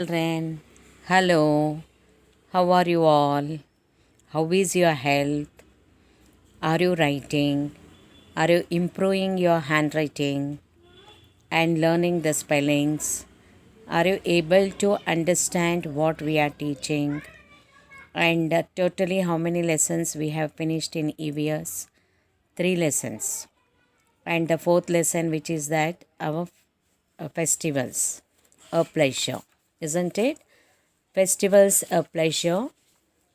Children, hello, how are you all? How is your health? Are you writing? Are you improving your handwriting and learning the spellings? Are you able to understand what we are teaching? And totally, how many lessons we have finished in EVS? Three lessons. And the fourth lesson, which is that our festivals, a pleasure, isn't it? Festivals, a pleasure,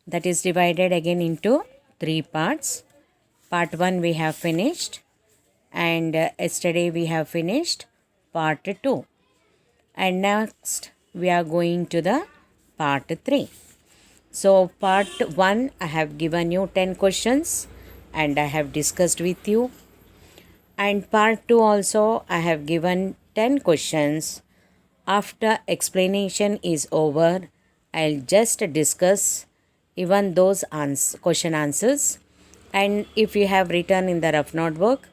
that is divided again into three parts. Part 1 we have finished, and yesterday we have finished part 2, and next we are going to the part 3. So part 1 I have given you 10 questions and I have discussed with you, and part 2 also I have given 10 questions. After explanation is over, I'll just discuss even those question answers. And if you have written in the rough notebook,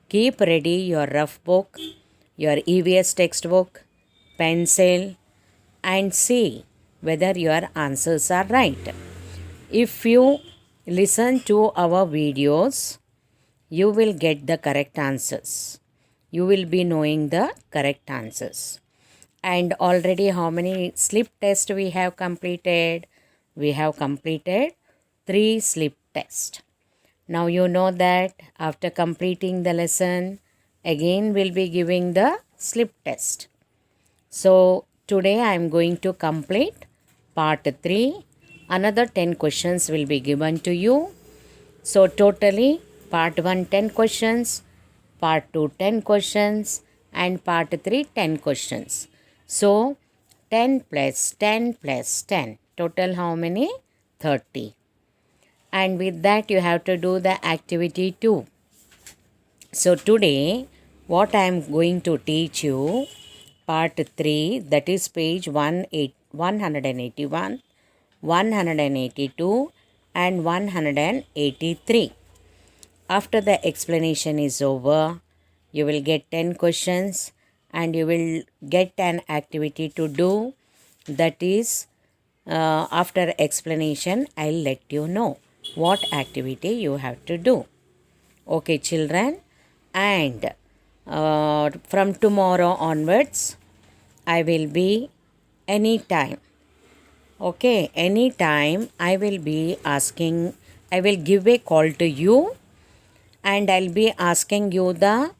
keep ready your rough book, your EVS textbook, pencil, and see whether your answers are right. If you listen to our videos, you will get the correct answers. You will be knowing the correct answers. And already how many slip tests we have completed? We have completed 3 slip tests. Now you know that after completing the lesson, again we'll be giving the slip test. So today I am going to complete part 3. Another 10 questions will be given to you. So totally part 1 10 questions, part 2 10 questions, and part 3 10 questions. So 10 plus 10 plus 10. Total how many? 30. And with that you have to do the activity 2. So today what I am going to teach you, part 3, that is page 181, 182 and 183. After the explanation is over, you will get 10 questions and you will get an activity to do. That is, after explanation, I'll let you know what activity you have to do. Okay, children? And from tomorrow onwards, I will be anytime. Okay, anytime I will be asking, I will give a call to you and I'll be asking you the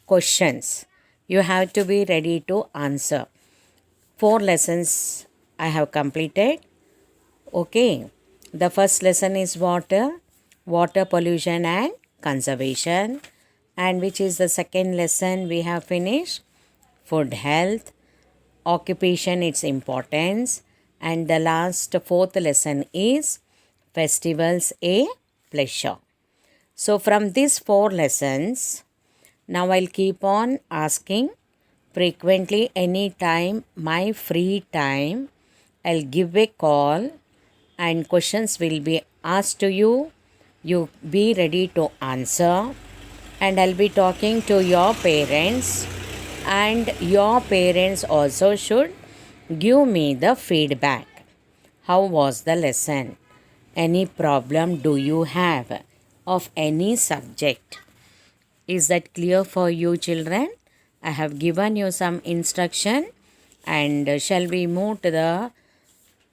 questions. You have to be ready to answer. 4 lessons I have completed. Okay. The first lesson is water pollution and conservation. And which is the second lesson we have finished? Food health, occupation, its importance. And the last fourth lesson is festivals, a pleasure. So from these 4 lessons, now I'll keep on asking frequently anytime my free time. I'll give a call and questions will be asked to you. You be ready to answer, and I'll be talking to your parents, and your parents also should give me the feedback. How was the lesson? Any problem do you have of any subject? Is that clear for you, children? I have given you some instruction, and shall we move to the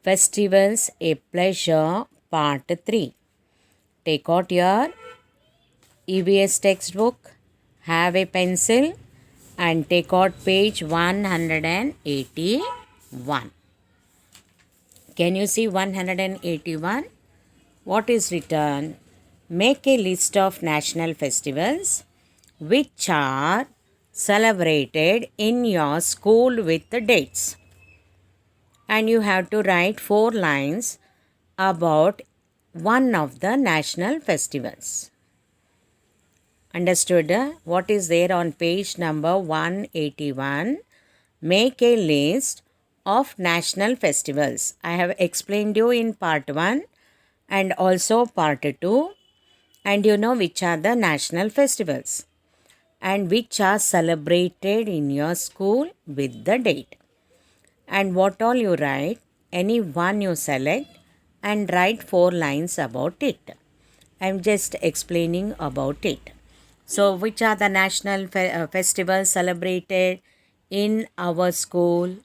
festivals, a pleasure, part 3. Take out your EVS textbook, have a pencil, and take out page 181. Can you see 181? What is written? Make a list of national festivals which are celebrated in your school with the dates. And you have to write 4 lines about one of the national festivals. Understood? What is there on page number 181? Make a list of national festivals. I have explained you in part 1 and also part 2. And you know which are the national festivals and which are celebrated in your school with the date. and what all you write, any one you select and write 4 lines about it. I'm just explaining about it. So, which are the national festivals celebrated in our school?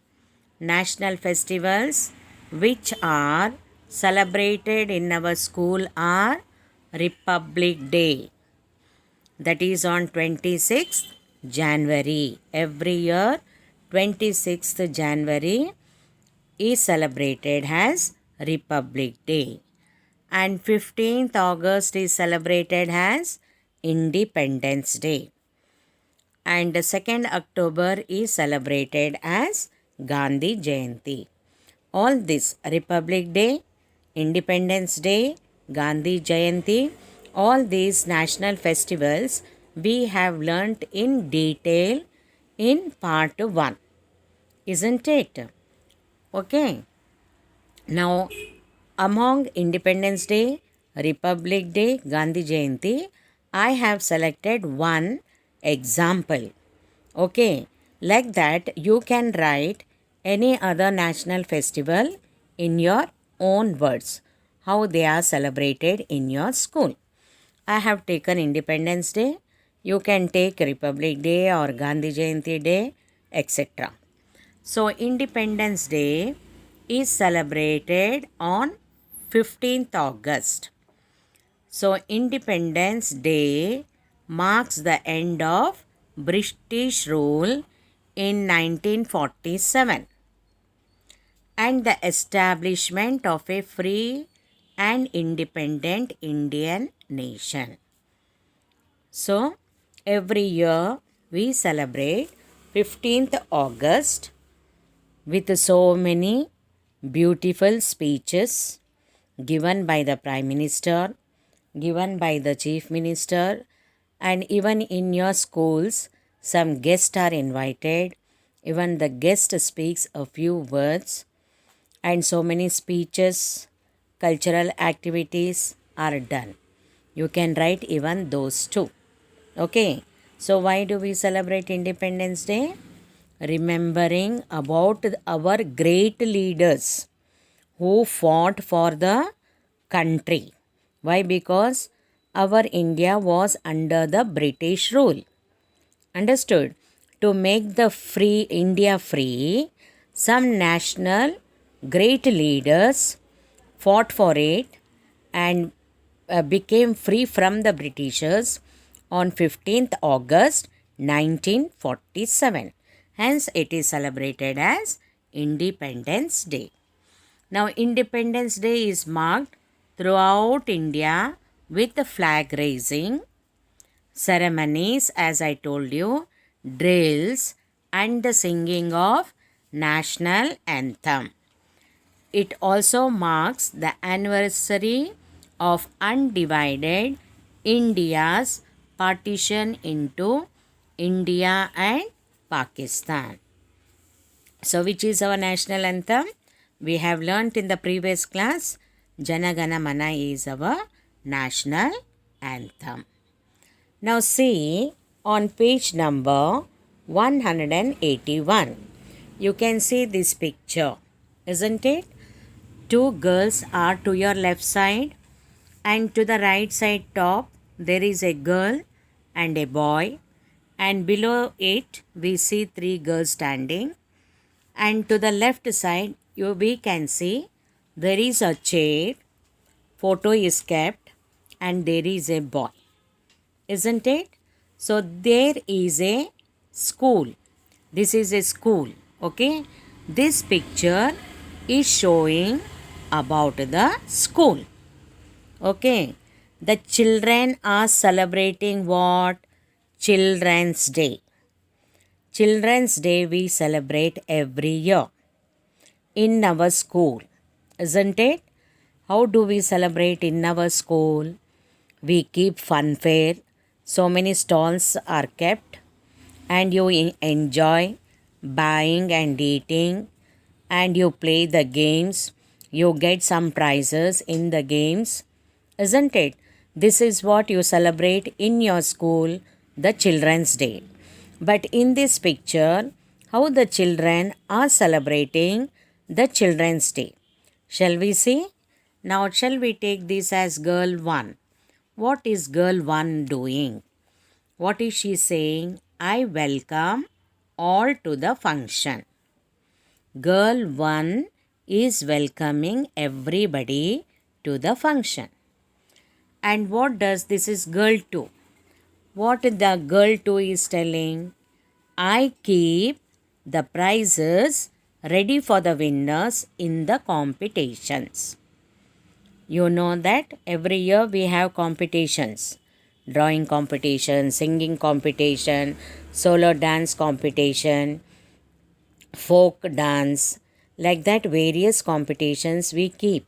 National festivals which are celebrated in our school are Republic Day, that is on 26th January. Every year 26th January is celebrated as Republic Day, and 15th August is celebrated as Independence Day, and 2nd October is celebrated as Gandhi Jayanti. All this, Republic Day, Independence Day, Gandhi Jayanti, all these national festivals we have learnt in detail in part 1, isn't it? Okay. Now, among Independence Day, Republic Day, Gandhi Jayanti, I have selected one example. Okay, like that you can write any other national festival in your own words, how they are celebrated in your school. I have taken Independence Day. You can take Republic Day or Gandhi Jayanti Day, etc. So, Independence Day is celebrated on 15th August. So, Independence Day marks the end of British rule in 1947 and the establishment of a free and independent Indian nation. So, every year we celebrate 15th August with so many beautiful speeches given by the Prime Minister, given by the Chief Minister, and even in your schools, some guests are invited. Even the guest speaks a few words, and so many speeches, cultural activities are done. You can write even those too. Okay, so why do we celebrate Independence Day? Remembering about our great leaders who fought for the country. Why? Because our India was under the British rule. Understood? To make the free India free, some national great leaders fought for it and became free from the Britishers on 15th August 1947. Hence, it is celebrated as Independence Day. Now, Independence Day is marked throughout India with the flag raising, ceremonies, as I told you, drills, and the singing of national anthem. It also marks the anniversary of undivided India's partition into India and Pakistan. So, which is our national anthem? We have learnt in the previous class, Jana Gana Mana is our national anthem. Now see on page number 181. You can see this picture, isn't it? Two girls are to your left side, and to the right side top there is a girl and a boy, and below it we see three girls standing, and to the left side we can see there is a chair, photo is kept, and there is a boy, isn't it? So there is a school. This is a school. Okay, this picture is showing about the school. Okay, the children are celebrating what? Children's Day. Children's Day we celebrate every year in our school, isn't it? How do we celebrate in our school? We keep fun fair. So many stalls are kept, and you enjoy buying and eating, and you play the games. You get some prizes in the games, isn't it? This is what you celebrate in your school, the Children's Day. But in this picture, how the children are celebrating the Children's Day. Shall we see? Now, shall we take this as girl 1? What is girl 1 doing? What is she saying? I welcome all to the function. Girl 1 is welcoming everybody to the function. And what does this is girl 2? What the girl 2 is telling? I keep the prizes ready for the winners in the competitions. You know that every year we have competitions. Drawing competition, singing competition, solo dance competition, folk dance, like that various competitions we keep.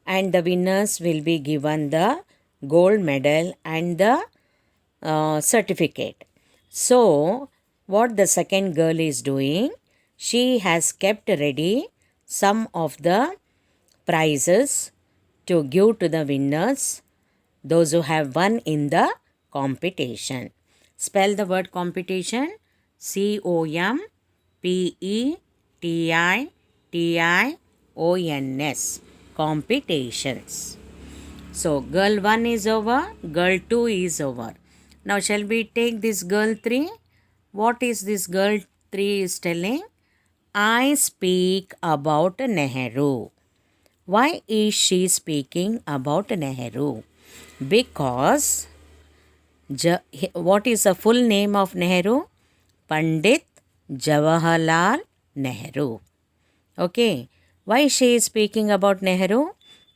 And the winners will be given the gold medal and the certificate. So, what the second girl is doing, she has kept ready some of the prizes to give to the winners, those who have won in the competition. Spell the word competition. COMPETITIONS. Competitions. So, girl 1 is over, girl 2 is over. Now, shall we take this girl 3? What is this girl 3 is telling? I speak about Nehru. Why is she speaking about Nehru? Because, what is the full name of Nehru? Pandit Jawaharlal Nehru. Okay. Why she is speaking about Nehru?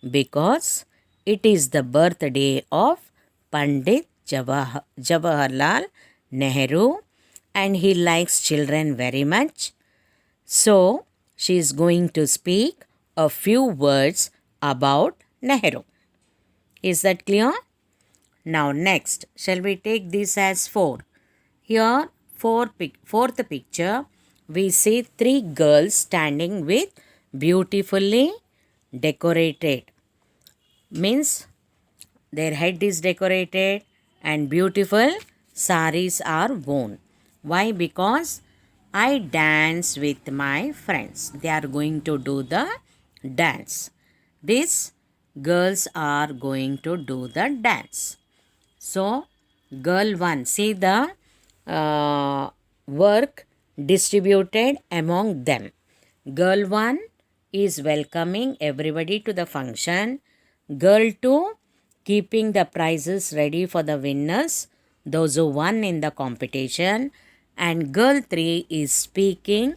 Because it is the birthday of Pandit Jawaharlal Nehru and he likes children very much. So, she is going to speak a few words about Nehru. Is that clear? Now, next, shall we take this as 4? Here, fourth picture, we see 3 girls standing with beautifully decorated. Means their head is decorated and beautiful saris are worn. Why? Because I dance with my friends. They are going to do the dance. These girls are going to do the dance. So, girl 1, see the work distributed among them. Girl 1 is welcoming everybody to the function. Girl 2 keeping the prizes ready for the winners, those who won in the competition. And girl 3 is speaking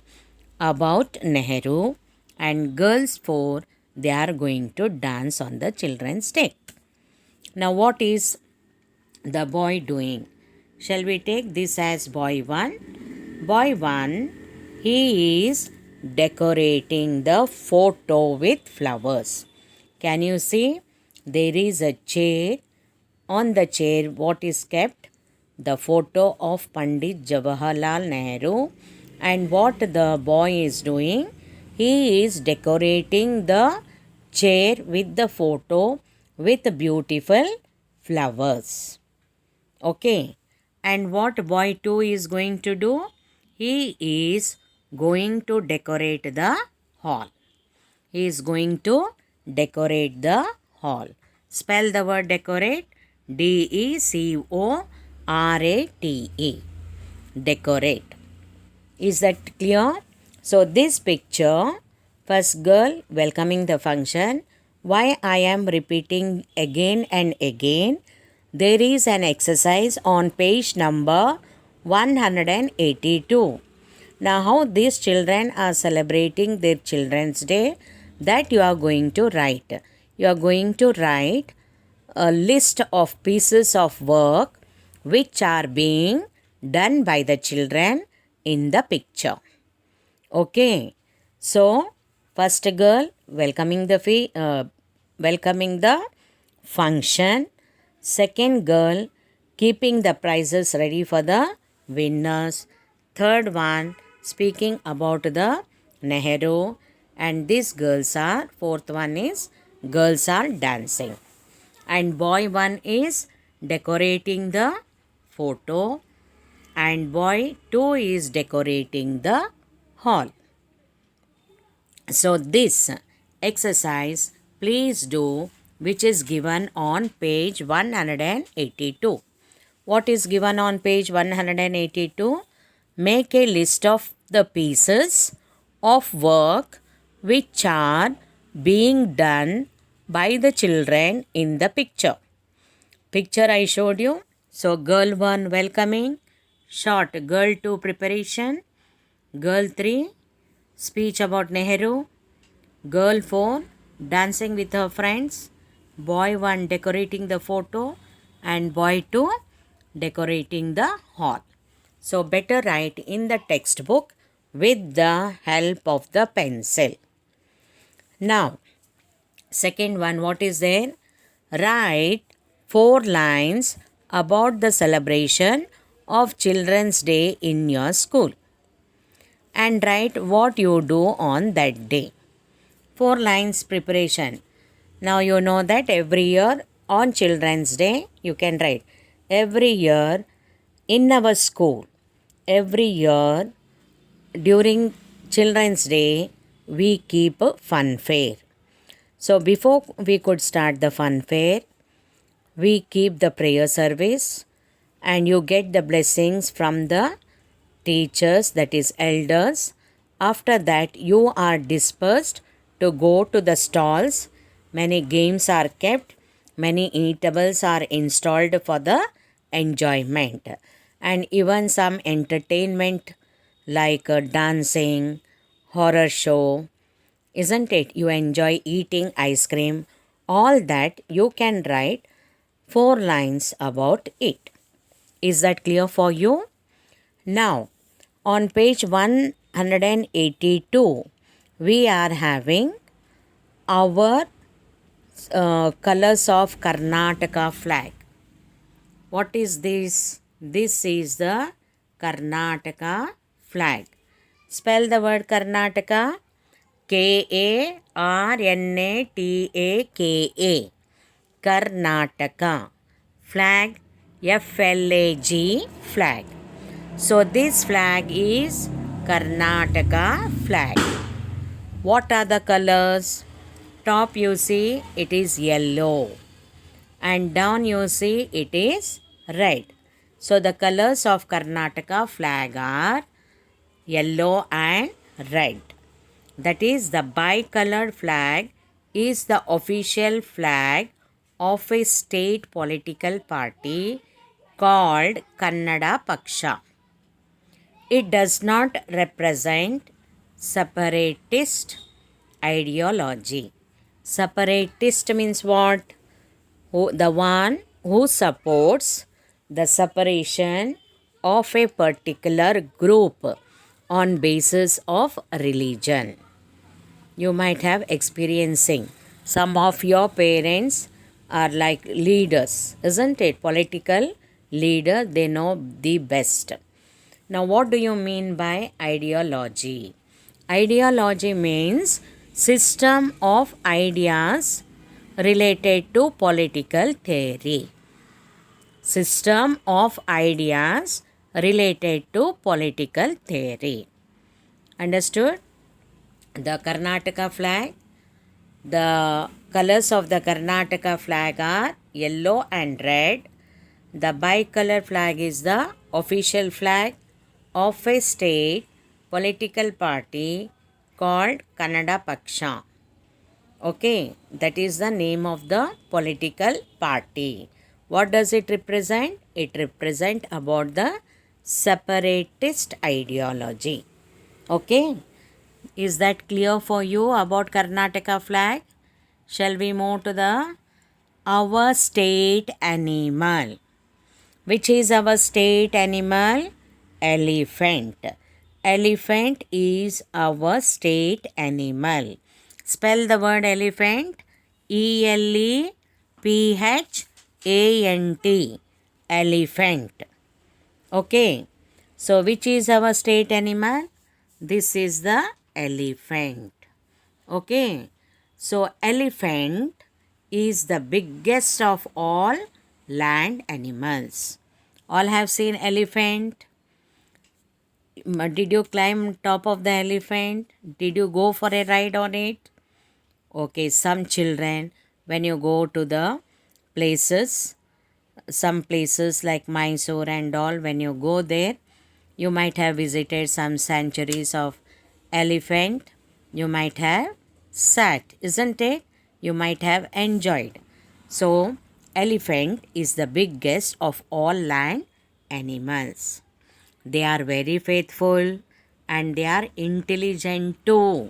about Nehru. And girls 4, they are going to dance on the Children's Day. Now, what is the boy doing? Shall we take this as boy 1? Boy 1, he is decorating the photo with flowers. Can you see? There is a chair. On the chair, what is kept? The photo of Pandit Jawaharlal Nehru. And what the boy is doing? He is decorating the chair with the photo with beautiful flowers. Okay. And what boy 2 is going to do? He is going to decorate the hall. He is going to decorate the hall. Spell the word decorate. DECORATE. Decorate. Is that clear? So this picture, first girl welcoming the function. Why I am repeating again and again? There is an exercise on page number 182. Now how these children are celebrating their Children's Day, that you are going to write. You are going to write a list of pieces of work which are being done by the children in the picture. Okay. So, first girl welcoming the function. Second girl keeping the prizes ready for the winners. Third one speaking about the Nehru. And these girls are, fourth one is girls are dancing. And boy 1 is decorating the photo. and boy 2 is decorating the hall. So this exercise please do, which is given on page 182. What is given on page 182? Make a list of the pieces of work which are being done by the children in the picture. Picture I showed you. So girl 1 welcoming, short girl 2 preparation, girl 3 speech about Nehru, girl 4 dancing with her friends, boy 1 decorating the photo, and boy 2 decorating the hall. So better write in the textbook with the help of the pencil. Now, second one, what is there? Write 4 lines about the celebration of Children's Day in your school and write what you do on that day. 4 lines preparation. Now you know that every year on Children's Day you can write every year in our school. Every year during Children's Day we keep a fun fair. So before we could start the fun fair, we keep the prayer service and you get the blessings from the teachers, that is elders. After that you are dispersed to go to the stalls. Many games are kept, many eatables are installed for the enjoyment, and even some entertainment like dancing, horror show, isn't it? You enjoy eating ice cream. All that you can write 4 lines about it. Is that clear for you? Now, on page 182, we are having our colors of Karnataka flag. What is this? This is the Karnataka flag. Spell the word Karnataka. Karnataka. Karnataka. Flag. FLAG. Flag. So this flag is Karnataka flag. What are the colors? Top you see it is yellow and down you see it is red. So the colors of Karnataka flag are yellow and red. That is, the bicolored flag is the official flag of a state political party called Kannada Paksha. It does not represent separatist ideology. Separatist means what? The one who supports the separation of a particular group on basis of religion. You might have experiencing. Some of your parents are like leaders, isn't it? Political leader, they know the best. Now, what do you mean by ideology? Ideology means system of ideas related to political theory. System of ideas related to political theory. Understood? The Karnataka flag, the colors of the Karnataka flag are yellow and red. The bicolor flag is the official flag of a state political party called Kannada Paksha. Okay, that is the name of the political party. What does it represent? It represents about the separatist ideology. Okay, is that clear for you about Karnataka flag? Shall we move to the our state animal? Which is our state animal? Elephant. Elephant is our state animal. Spell the word elephant. ELEPHANT. Elephant. Okay. So which is our state animal? This is the elephant. Okay. So elephant is the biggest of all land animals. All have seen elephant. Did you climb top of the elephant? Did you go for a ride on it? Okay, some children, when you go to the places, some places like Mysore and all, when you go there, you might have visited some sanctuaries of elephant. You might have sat, isn't it? You might have enjoyed. So, elephant is the biggest of all land animals. They are very faithful and they are intelligent too.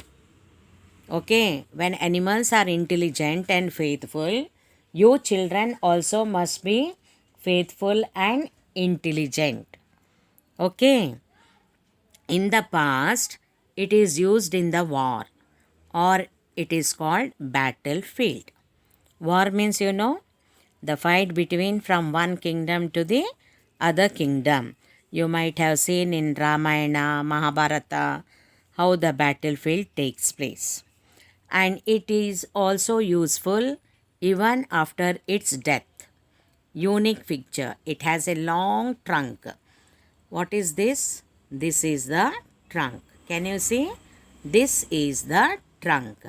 Okay, when animals are intelligent and faithful, you children also must be faithful and intelligent. Okay, in the past, it is used in the war or it is called battlefield. War means, the fight between from one kingdom to the other kingdom. You might have seen in Ramayana, Mahabharata, how the battlefield takes place. And it is also useful even after its death. Unique picture. It has a long trunk. What is this? This is the trunk. Can you see? This is the trunk.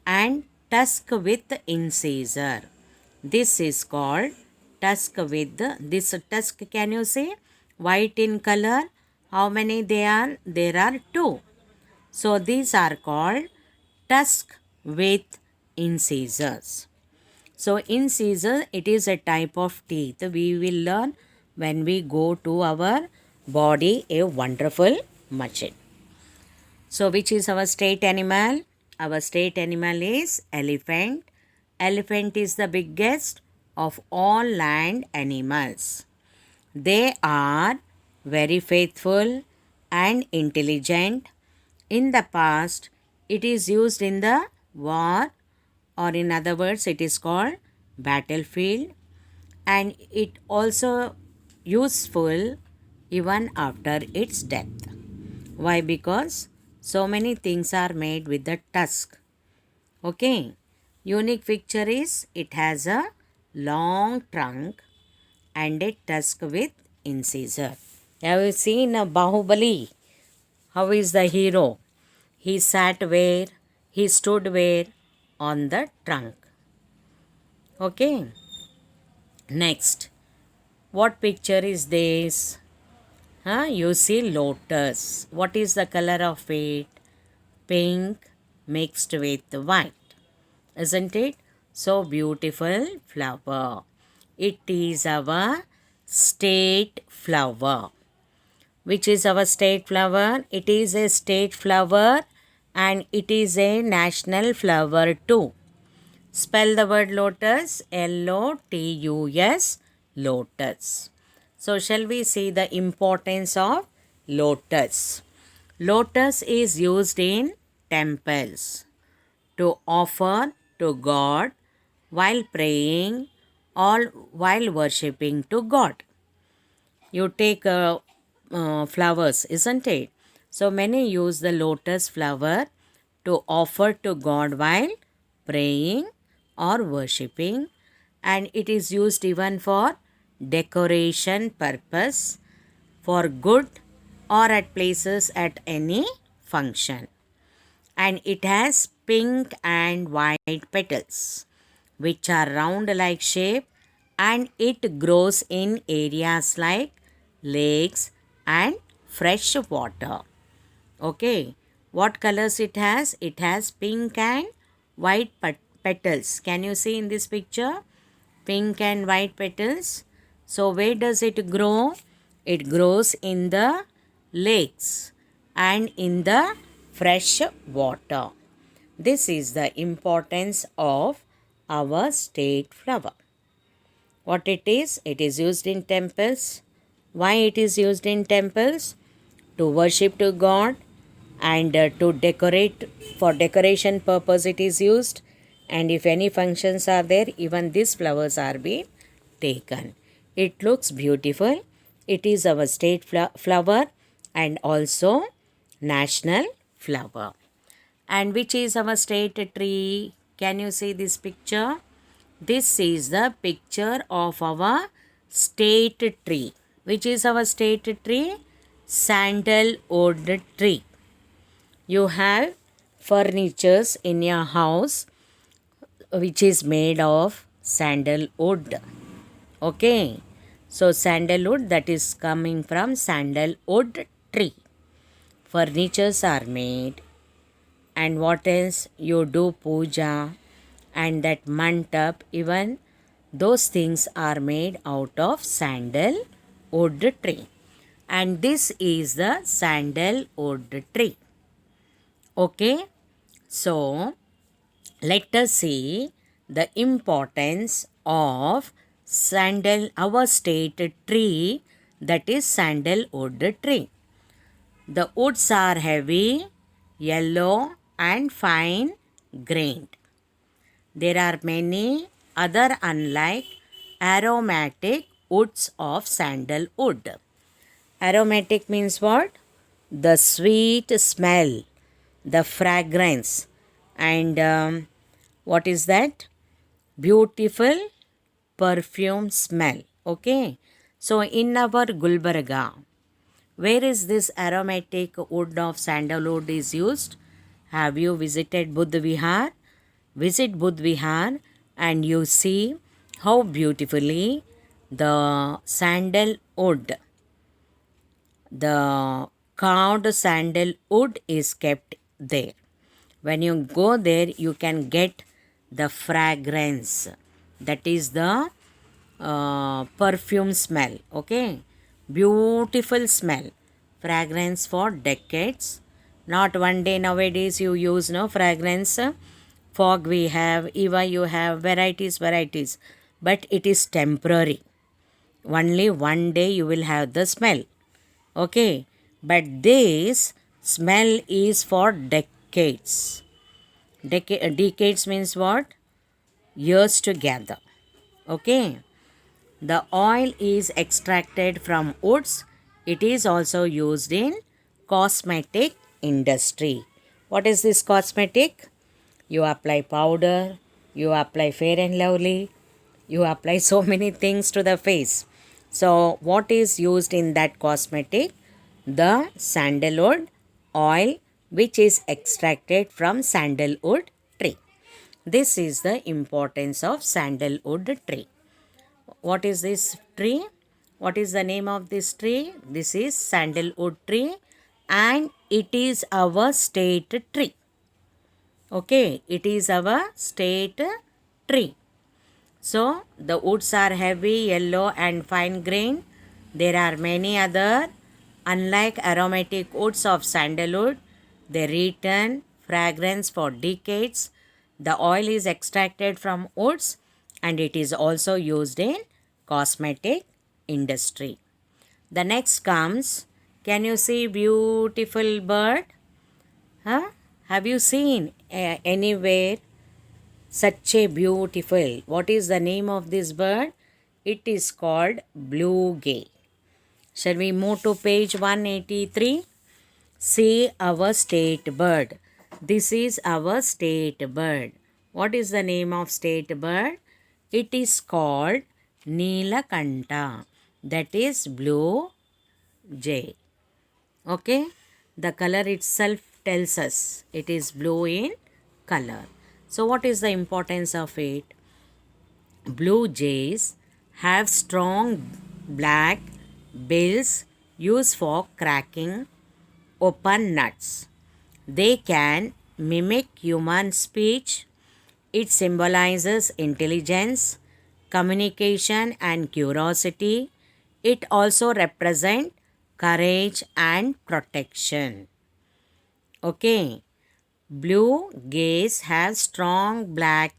And tusk with incisor. This is called tusk with this tusk. Can you see? White in color. How many they are? There are two. So these are called tusk with incisors. So incisor, it is a type of teeth. We will learn when we go to our body a wonderful machine. So which is our state animal? Our state animal is elephant. Elephant is the biggest of all land animals. They are very faithful and intelligent. In the past, it is used in the war, or in other words, it is called battlefield, and it also useful even after its death. Why? Because so many things are made with the tusk. Okay. Unique feature is it has a long trunk and a tusk with incisor. Have you seen a Bahubali? How is the hero? He sat where? He stood where? On the trunk. Okay. Next. What picture is this? You see lotus. What is the color of it? Pink mixed with white. Isn't it? So beautiful flower. It is our state flower. Which is our state flower? It is a state flower and it is a national flower too. Spell the word lotus. Lotus. Lotus. So shall we see the importance of lotus? Lotus is used in temples to offer to God while praying or while worshipping to God. You take flowers, isn't it? So many use the lotus flower to offer to God while praying or worshipping, and it is used even for decoration purpose, for good, or at places at any function. And it has pink and white petals which are round like shape, and it grows in areas like lakes and fresh water. Okay, what colors it has? It has pink and white petals. Can you see in this picture? Pink and white petals. So where does it grow? It grows in the lakes and in the fresh water. This is the importance of our state flower. What it is? It is used in temples. Why it is used in temples? To worship to God and to decorate. For decoration purpose it is used, and if any functions are there, even these flowers are being taken. It looks beautiful. It is our state flower and also national flower. And which is our state tree? Can you see this picture? This is the picture of our state tree. Which is our state tree? sandalwood tree. You have furnitures in your house which is made of sandalwood. Okay, so sandalwood, that is coming from sandalwood tree. Furnitures are made, and what else? You do puja, and that mantap, even those things are made out of sandalwood tree. And this is the sandalwood tree. Okay, so let us see the importance of our state tree, that is sandalwood tree. The woods are heavy, yellow and fine grained. There are many other unlike aromatic woods of sandalwood. Aromatic means what? The sweet smell, the fragrance, and what is that? Beautiful perfume smell. Okay. So in our Gulbarga, where is this aromatic wood of sandalwood is used? Have you visited Buddha Vihar? Visit Buddha Vihar and you see how beautifully the sandalwood, the carved sandalwood is kept there. When you go there, you can get the fragrance. That is the perfume smell. Okay, beautiful smell, fragrance for decades. Not one day. Nowadays you use no fragrance. Fog we have, Eva you have, varieties, but it is temporary. Only one day you will have the smell. Okay, but this smell is for decades. Decades means what? Years together. Okay. The oil is extracted from woods. It is also used in cosmetic industry. What is this cosmetic? You apply powder, you apply Fair and Lovely, you apply so many things to the face. So what is used in that cosmetic? The sandalwood oil, which is extracted from sandalwood tree. This is the importance of sandalwood tree. What is this tree? What is the name of this tree? This is sandalwood tree and it is our state tree. Okay, it is our state tree. So, the woods are heavy, yellow and fine grained. There are many other, unlike aromatic woods of sandalwood, they retain fragrance for decades. The oil is extracted from woods and it is also used in cosmetic industry. The next comes, can you see beautiful bird? Huh? Have you seen anywhere such a beautiful, what is the name of this bird? It is called blue jay. Shall we move to page 183? See our state bird. This is our state bird. What is the name of state bird? It is called Neelakanta. That is blue jay. Okay. The color itself tells us it is blue in color. So what is the importance of it? Blue jays have strong black bills used for cracking open nuts. They can mimic human speech. It symbolizes intelligence, communication and curiosity. It also represents courage and protection. Okay. Blue jays have strong black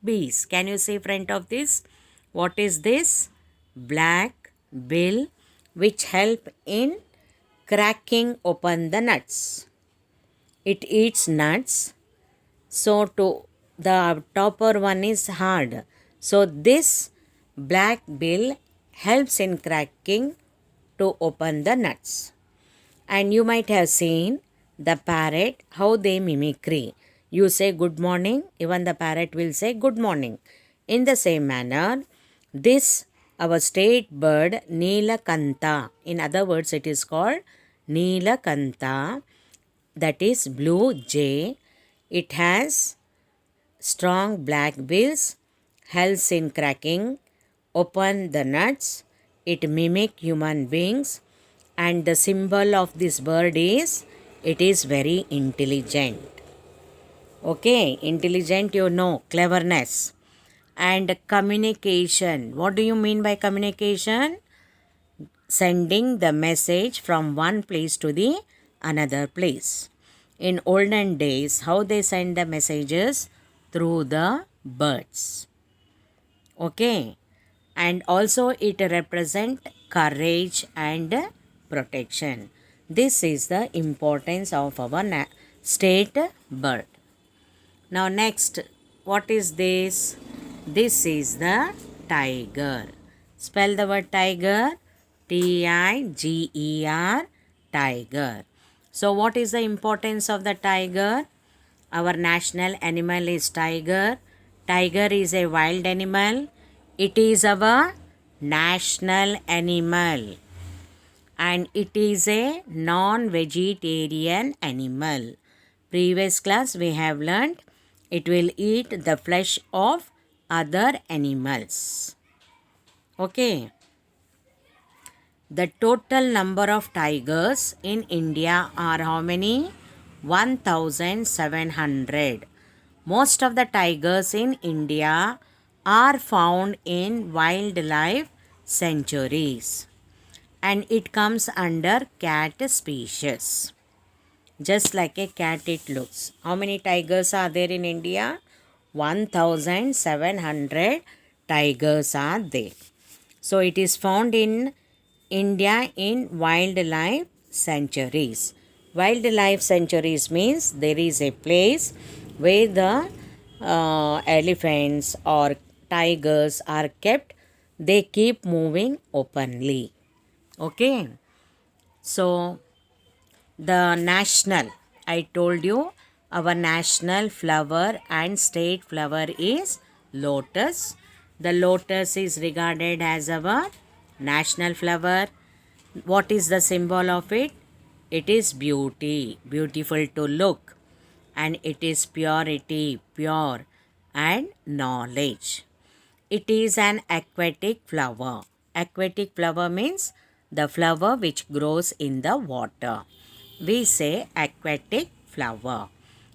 beaks. Can you see front of this? What is this? Black bill which help in cracking open the nuts. It eats nuts. So to the topper one is hard. So this black bill helps in cracking to open the nuts. And you might have seen the parrot, how they mimicry. You say good morning, even the parrot will say good morning. In the same manner, this our state bird Neelakanta, in other words it is called Nilakanta, that is blue jay. It has strong black bills, helps in cracking open the nuts. It mimic human beings, and the symbol of this bird is it is very intelligent. Okay, intelligent, you know, cleverness. And communication. What do you mean by communication? Sending the message from one place to the another place. In olden days, how they send the messages? Through the birds. Okay, and also it represent courage and protection. This is the importance of our state bird. Now next, what is this? This is the tiger. Spell the word tiger. Tiger, tiger. So what is the importance of the tiger? Our national animal is tiger. Tiger is a wild animal. It is our national animal. And it is a non-vegetarian animal. Previous class we have learnt it will eat the flesh of other animals. Okay. The total number of tigers in India are how many? 1700. Most of the tigers in India are found in wildlife sanctuaries, and it comes under cat species. Just like a cat it looks. How many tigers are there in India? 1700 tigers are there. So it is found in India in wildlife sanctuaries. Wildlife sanctuaries means there is a place where the elephants or tigers are kept. They keep moving openly. Okay. So the national, I told you, our national flower and state flower is lotus. The lotus is regarded as our national flower. What is the symbol of it? It is beauty, beautiful to look, and it is purity, pure, and knowledge. It is an aquatic flower. Aquatic flower means the flower which grows in the water. We say aquatic flower.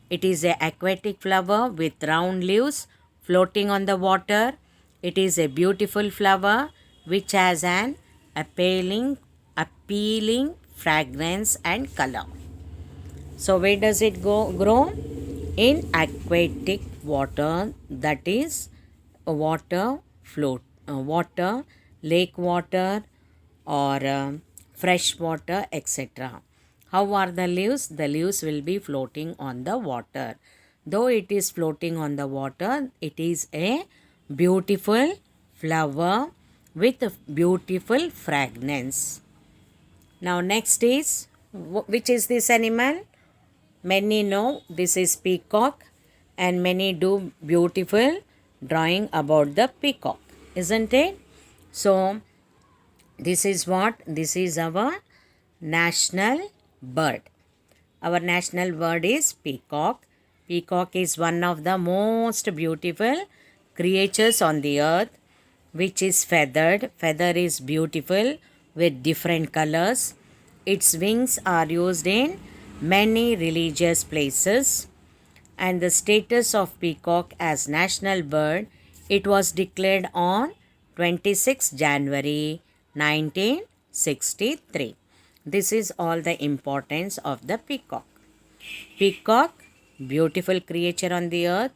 It is an aquatic flower with round leaves floating on the water. It is a beautiful flower which has an appealing fragrance and color. So where does it grow? In aquatic water, that is water, lake water, or fresh water, etc. How are the leaves? The leaves will be floating on the water. Though it is floating on the water, it is a beautiful flower with beautiful fragrance. Now next is, which is this animal? Many know this is peacock, and many do beautiful drawing about the peacock, isn't it? So this is what? This is our national bird. Our national bird is peacock. Peacock is one of the most beautiful creatures on the earth, which is feathered. Feather is beautiful with different colors. Its wings are used in many religious places. And the status of peacock as national bird, it was declared on 26 January 1963. This is all the importance of the peacock. Peacock, beautiful creature on the earth.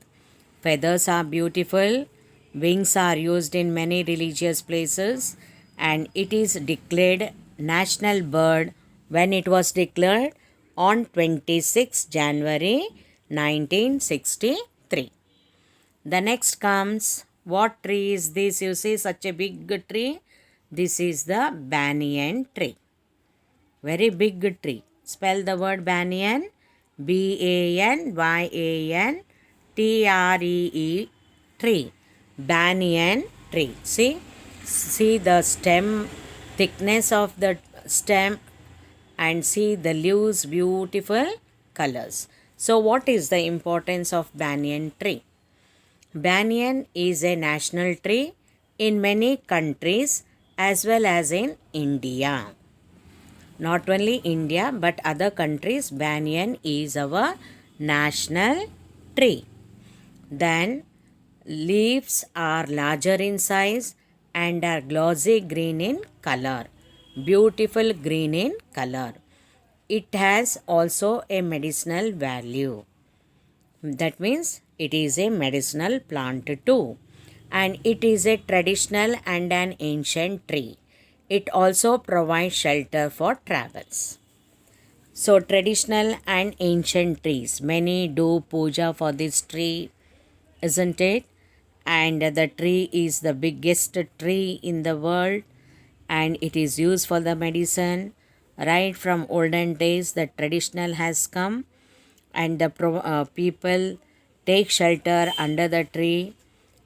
Feathers are beautiful. Wings are used in many religious places. And it is declared national bird when it was declared on 26 January 1963. The next comes, what tree is this? You see such a big tree. This is the banyan tree. Very big tree. Spell the word banyan. Banyan tree. Banyan tree. See the stem, thickness of the stem and see the leaves beautiful colors. So what is the importance of banyan tree? Banyan is a national tree in many countries as well as in India. Not only India but other countries, banyan is our national tree. Then leaves are larger in size and are glossy green in color. Beautiful green in color. It has also a medicinal value. That means it is a medicinal plant too. And it is a traditional and an ancient tree. It also provides shelter for travels. So traditional and ancient trees. Many do puja for this tree, isn't it? And the tree is the biggest tree in the world and it is used for the medicine. Right from olden days, the traditional has come and the people take shelter under the tree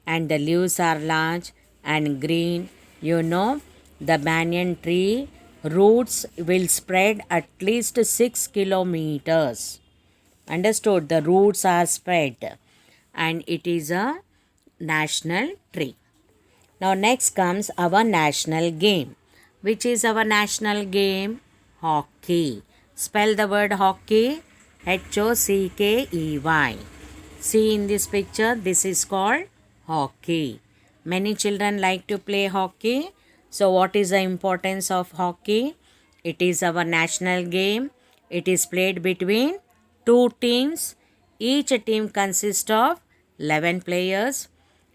and the leaves are large and green. You know, the banyan tree roots will spread at least 6 kilometers. Understood? The roots are spread and it is a national tree. Now next comes our national game. Which is our national game? Hockey. Spell the word hockey. Hockey. See in this picture, this is called hockey. Many children like to play hockey. So what is the importance of hockey? It is our national game. It is played between two teams. Each team consists of 11 players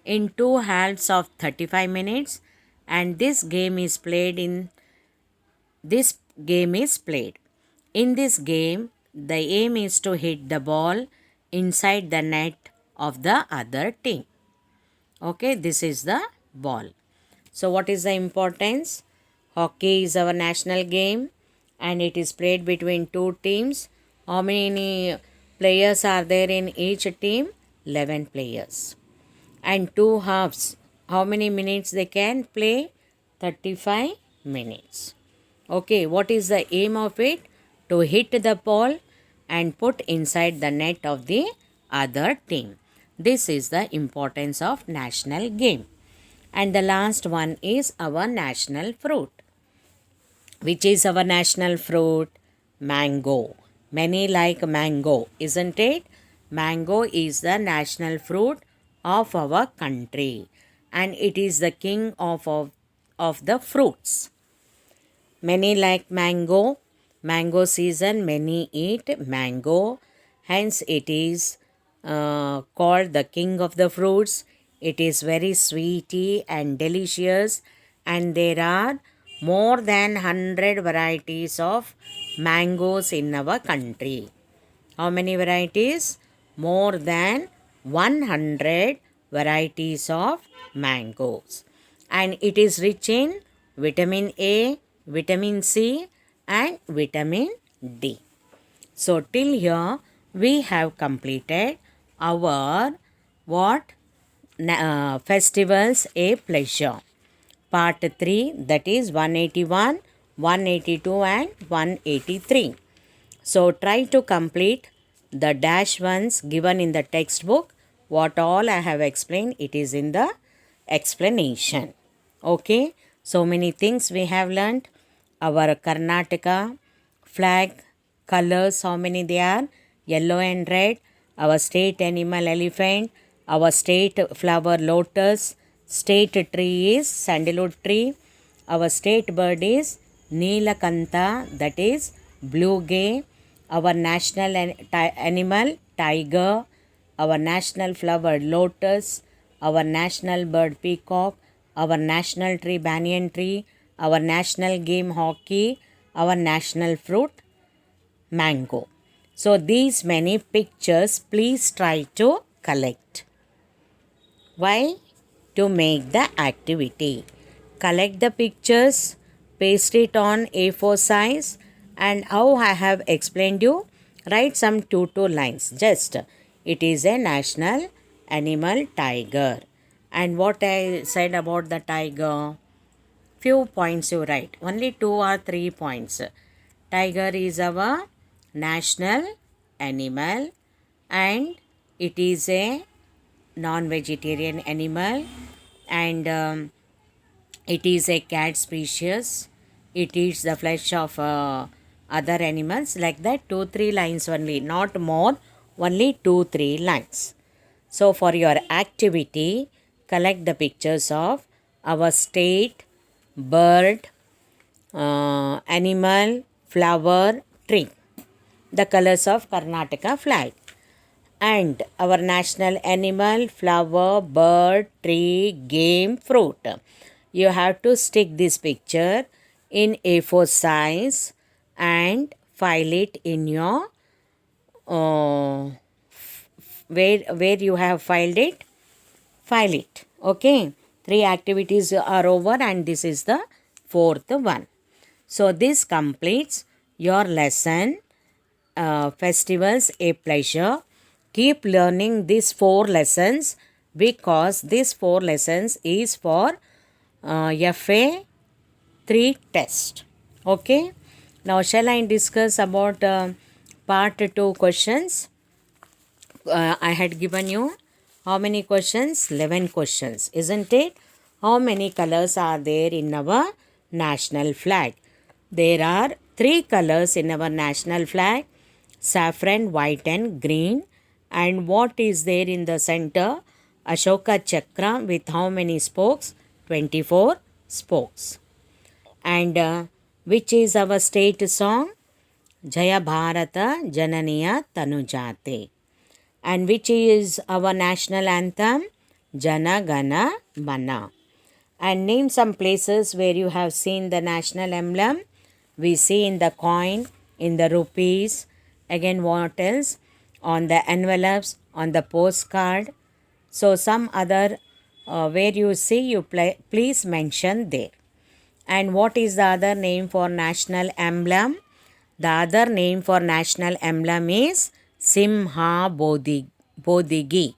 in two halves of 35 minutes and this game is played. In this game, the aim is to hit the ball inside the net of the other team. Okay, this is the ball. So what is the importance? Hockey is our national game and it is played between two teams. How many players are there in each team? 11 players. And two halves. How many minutes they can play? 35 minutes. Okay, what is the aim of it? To hit the ball and put inside the net of the other team. This is the importance of national game. And the last one is our national fruit. Which is our national fruit? Mango. Many like mango, isn't it? Mango is the national fruit of our country and it is the king of the fruits. Many like mango. Mango season, many eat mango. Hence it is called the king of the fruits. It is very sweety and delicious and there are more than 100 varieties of mangoes in our country. How many varieties? More than 100 varieties of mangoes. And it is rich in vitamin A, vitamin C and vitamin D. So till here we have completed our festivals a pleasure. Part 3, that is 181, 182 and 183. So try to complete the dash ones given in the textbook. What all I have explained, it is in the explanation. Okay. So many things we have learnt. Our Karnataka flag colors, how many they are? Yellow and red. Our state animal elephant. Our state flower lotus. State tree is sandalwood tree. Our state bird is Neelakantha, that is blue jay. Our national animal tiger. Our national flower lotus. Our national bird peacock. Our national tree banyan tree. Our national game hockey. Our national fruit mango. So these many pictures please try to collect. Why? To make the activity. Collect the pictures, paste it on A4 size and how I have explained you, write some 2 lines. Just it is a national animal tiger. And what I said about the tiger? Few points you write. Only 2 or 3 points. Tiger is our national animal and it is a non-vegetarian animal and it is a cat species. It eats the flesh of other animals like that 2-3 lines only, not more, only 2-3 lines. So for your activity, collect the pictures of our state, bird, animal, flower, tree, the colors of Karnataka flag, and our national animal, flower, bird, tree, game, fruit. You have to stick this picture in A4 size and file it in your where you have filed it, file it. Okay, 3 activities are over and this is the 4th one. So this completes your lesson, festivals a pleasure. Keep learning these 4 lessons because these 4 lessons is for FA 3 test. Okay, now shall I discuss about part 2 questions? I had given you how many questions? 11 questions, isn't it? How many colors are there in our national flag? There are 3 colors in our national flag: saffron, white and green. And what is there in the center? Ashoka Chakra with how many spokes? 24 spokes. And which is our state song? Jaya Bharata Jananiya Tanujate. And which is our national anthem? Jana Gana Mana. And name some places where you have seen the national emblem. We see in the coin, in the rupees. Again, what else? On the envelopes, on the postcard. So some other where you see, you please mention there. And what is the other name for national emblem? The other name for national emblem is Simha Bodhigi.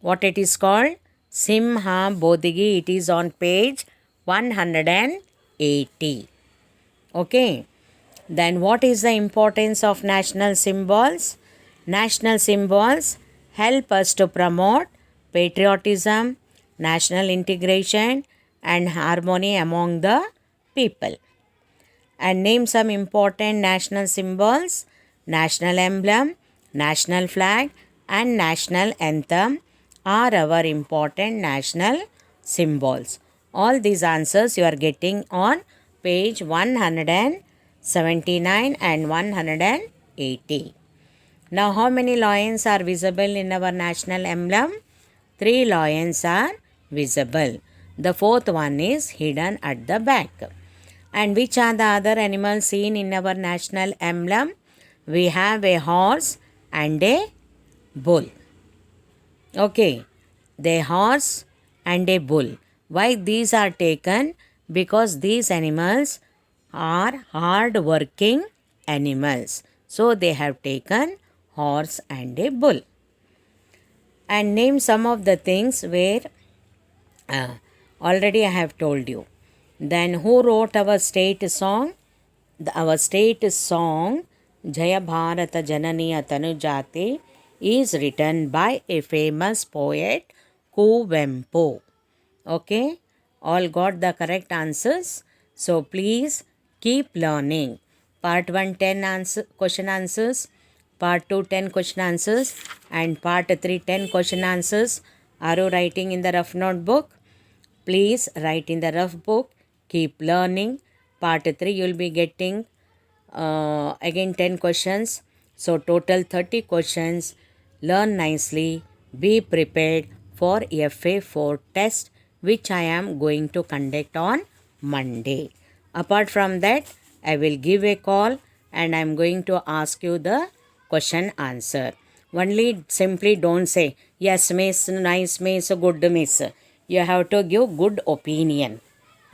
What it is called? Simha Bodhigi. It is on page 180. Okay. Then what is the importance of national symbols? National symbols help us to promote patriotism, national integration and harmony among the people. And name some important national symbols. National emblem, national flag and national anthem are our important national symbols. All these answers you are getting on page 179 and 180. Now how many lions are visible in our national emblem? 3 lions are visible. The 4th one is hidden at the back. And which are the other animals seen in our national emblem? We have a horse and a bull. Okay, the horse and a bull. Why these are taken? Because these animals are hard-working animals. So they have taken horse and a bull. And name some of the things where already I have told you. Then who wrote our state song? Our state song Jaya Bharata Jananiya Tanujate is written by a famous poet Kuvempu. Okay, all got the correct answers. So please keep learning. Part 1 10 question answers, part 2 10 question answers and part 3 10 question answers. Are you writing in the rough notebook? Please write in the rough book. Keep learning. Part 3 you will be getting again 10 questions. So total 30 questions. Learn nicely. Be prepared for FA4 test which I am going to conduct on Monday. Apart from that, I will give a call and I am going to ask you the question answer. Only simply don't say yes miss, nice miss, good miss. You have to give good opinion.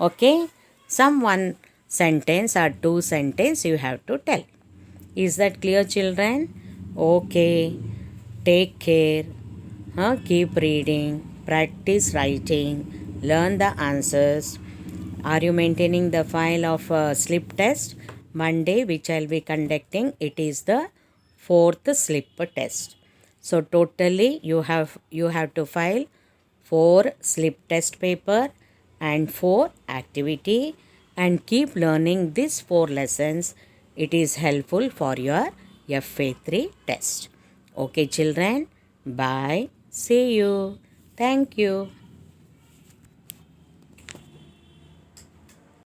Okay? Some one sentence or 2 sentence you have to tell. Is that clear, children? Okay. Take care. Keep reading. Practice writing. Learn the answers. Are you maintaining the file of slip test? Monday, which I'll be conducting, it is the fourth slip test. So totally you have to file 4 slip test paper and 4 activity, and keep learning these 4 lessons. It is helpful for your FA3 test. Okay children, bye. See you. Thank you.